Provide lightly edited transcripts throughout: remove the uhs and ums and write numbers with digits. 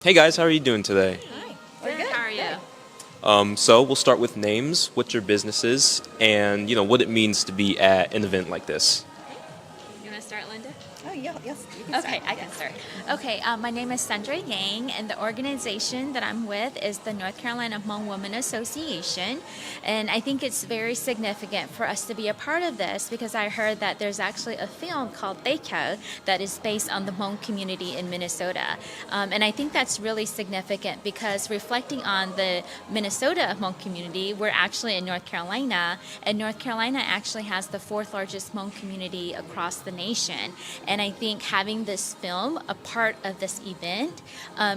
Hey guys, how are you doing today? Hi. We're good. How are you? So we'll start with names, what your business is, and what it means to be at an event like this. You want to start, Linda? Oh, yeah, yes, you can Okay, start. I can start. Okay, my name is Sandra Yang, and the organization that I'm with is the North Carolina Hmong Women Association. And I think it's very significant for us to be a part of this because I heard that there's actually a film called Biko that is based on the Hmong community in Minnesota. And I think that's really significant because reflecting on the Minnesota Hmong community, we're actually in North Carolina, and North Carolina actually has the fourth largest Hmong community across the nation. And I think having this film a part of this event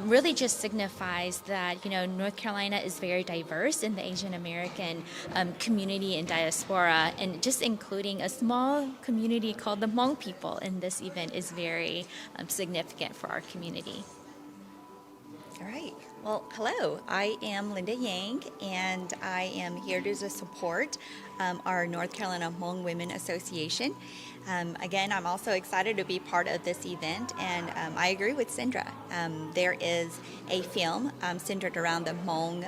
really just signifies that North Carolina is very diverse in the Asian American community and diaspora, and just including a small community called the Hmong people in this event is very significant for our community. All right. Well, hello. I am Linda Yang, and I am here to support our North Carolina Hmong Women Association. Again, I'm also excited to be part of this event, and I agree with Sandra. There is a film centered around the Hmong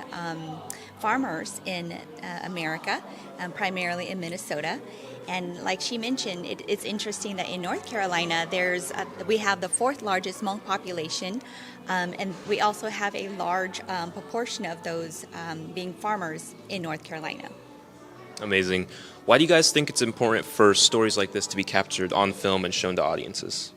farmers in America, primarily in Minnesota. And like she mentioned, it's interesting that in North Carolina, we have the fourth largest Hmong population, and we also have a large proportion of those being farmers in North Carolina. Amazing. Why do you guys think it's important for stories like this to be captured on film and shown to audiences?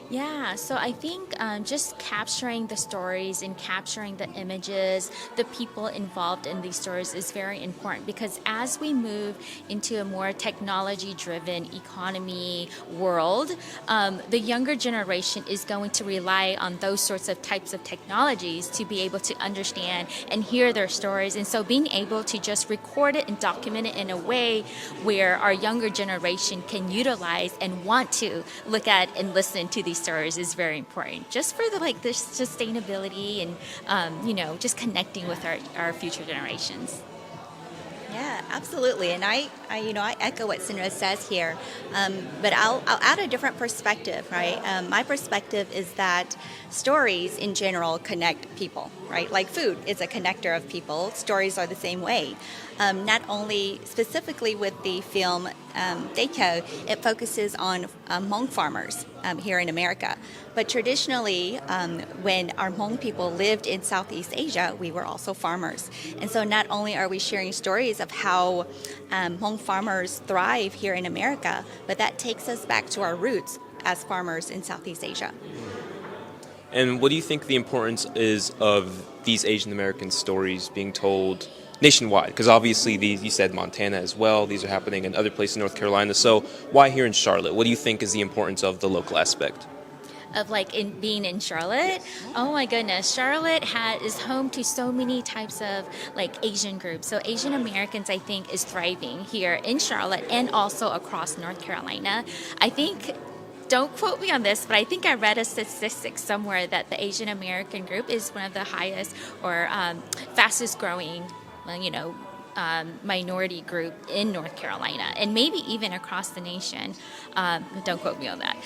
Yeah, so I think just capturing the stories and capturing the images, the people involved in these stories is very important because as we move into a more technology-driven economy world, the younger generation is going to rely on those sorts of types of technologies to be able to understand and hear their stories. And so being able to just record it and document it in a way where our younger generation can utilize and want to look at and listen to these stories is very important, just for the sustainability and just connecting with our future generations. Yeah, absolutely. And I echo what Sandra says here, but I'll add a different perspective, right? My perspective is that stories in general connect people, right? Like food is a connector of people. Stories are the same way. Not only specifically with the film Biko, it focuses on Hmong farmers here in America. But traditionally, when our Hmong people lived in Southeast Asia, we were also farmers. And so not only are we sharing stories of how Hmong farmers thrive here in America, but that takes us back to our roots as farmers in Southeast Asia. And what do you think the importance is of these Asian American stories being told nationwide? Because obviously you said Montana as well. These are happening in other places in North Carolina. So why here in Charlotte? What do you think is the importance of the local aspect? Of being in Charlotte. Oh my goodness, Charlotte is home to so many types of Asian groups. So Asian Americans, I think, is thriving here in Charlotte and also across North Carolina. I think. Don't quote me on this, but I think I read a statistic somewhere that the Asian American group is one of the highest or fastest growing, minority group in North Carolina, and maybe even across the nation. Don't quote me on that.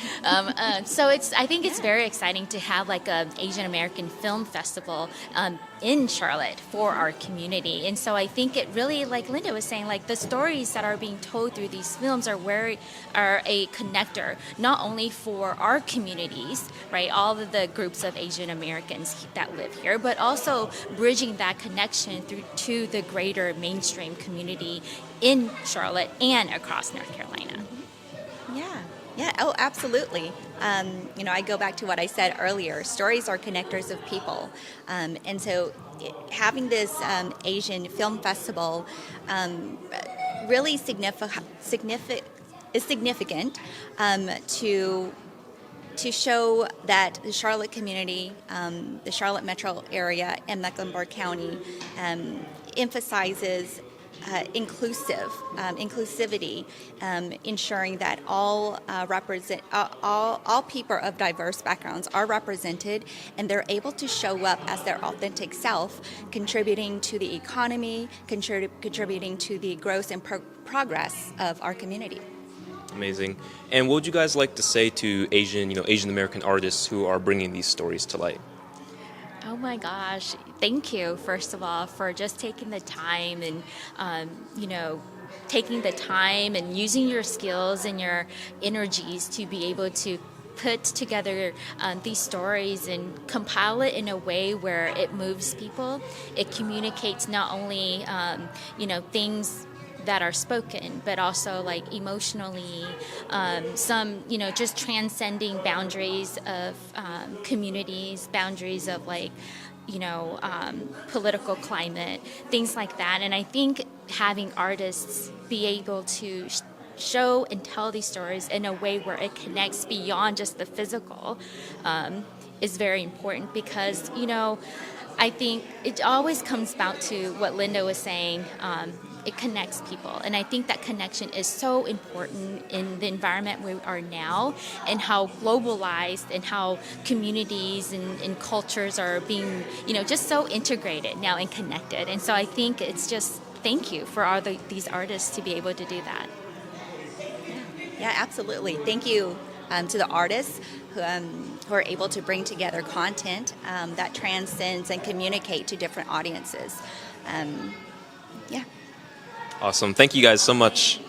So I think it's very exciting to have an Asian American film festival in Charlotte for our community. And so I think it really, like Linda was saying, the stories that are being told through these films are a connector, not only for our communities, right, all of the groups of Asian Americans that live here, but also bridging that connection through to the greater mainstream community in Charlotte and across North Carolina. Yeah. Oh, absolutely. I go back to what I said earlier. Stories are connectors of people. And so having this Asian film festival really is significant to show that the Charlotte community, the Charlotte metro area, and Mecklenburg County emphasizes inclusivity, ensuring that all people of diverse backgrounds are represented, and they're able to show up as their authentic self, contributing to the economy, contributing to the growth and progress of our community. Amazing. And what would you guys like to say to Asian American artists who are bringing these stories to light? Oh my gosh. Thank you, first of all, for just taking the time and, taking the time and using your skills and your energies to be able to put together these stories and compile it in a way where it moves people. It communicates not only, things that are spoken, but also like emotionally, some, just transcending boundaries of communities, boundaries of like, political climate, things like that. And I think having artists be able to show and tell these stories in a way where it connects beyond just the physical is very important because, I think it always comes back to what Linda was saying. It connects people. And I think that connection is so important in the environment we are now and how globalized and how communities and cultures are being, just so integrated now and connected. And so I think it's just thank you for all these artists to be able to do that. Yeah, absolutely. Thank you to the artists who are able to bring together content that transcends and communicate to different audiences. Yeah. Awesome. Thank you guys so much.